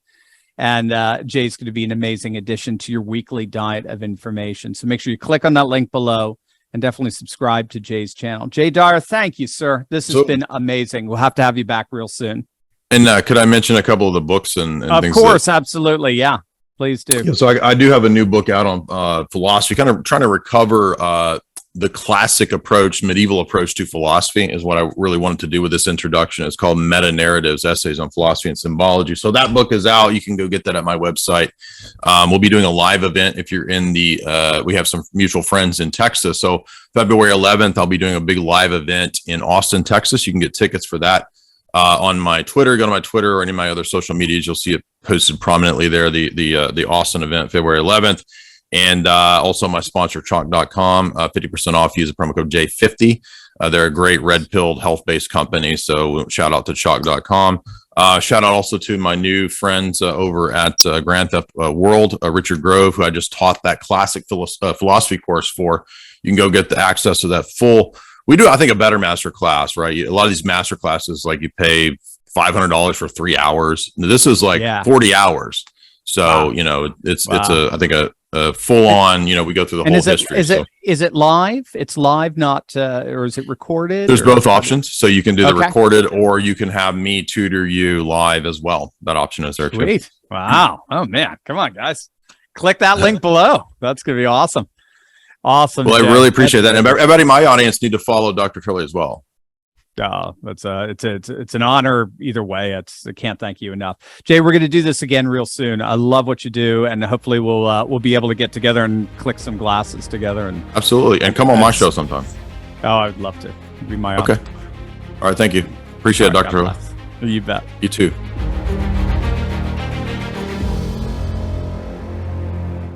And Jay's going to be an amazing addition to your weekly diet of information. So make sure you click on that link below and definitely subscribe to Jay's channel. Jay Dyer, thank you, sir. This has been amazing. We'll have to have you back real soon. And could I mention a couple of the books and things? Of course, absolutely. Yeah, please do. Yeah, so I do have a new book out on philosophy, kind of trying to recover the classic approach, medieval approach to philosophy is what I really wanted to do with this introduction. It's called Meta-Narratives, Essays on Philosophy and Symbology. So that book is out. You can go get that at my website. We'll be doing a live event if you're in we have some mutual friends in Texas. So February 11th, I'll be doing a big live event in Austin, Texas. You can get tickets for that. on my Twitter. Go to my Twitter or any of my other social medias. You'll see it posted prominently there. The Austin event, February 11th. And also my sponsor, chalk.com, 50% off. Use the promo code J50. They're a great red-pilled health-based company. So shout out to chalk.com. Shout out also to my new friends over at Grand Theft World, Richard Grove, who I just taught that classic philosophy course for. You can go get the access to that full. We do, I think, a better master class, right? A lot of these master classes, like you pay $500 for 3 hours. This is like 40 hours. So, it's I think a full on, we go through the whole history. Is it live? It's live, not, or is it recorded? There's both options. So you can do the recorded, or you can have me tutor you live as well. That option is there too. Sweet. Wow. Oh man. Come on, guys. Click that link below. That's going to be awesome. Awesome. Well, Jay. I really appreciate that. And everybody in my audience need to follow Dr. Trilly as well. It's an honor either way. I can't thank you enough, Jay. We're going to do this again real soon. I love what you do, and hopefully we'll be able to get together and click some glasses together. And absolutely, and come on my show sometime. Oh, I'd love to. It'd be my honor. Okay. All right. Thank you. Appreciate it, Dr. Trilly. You bet. You too.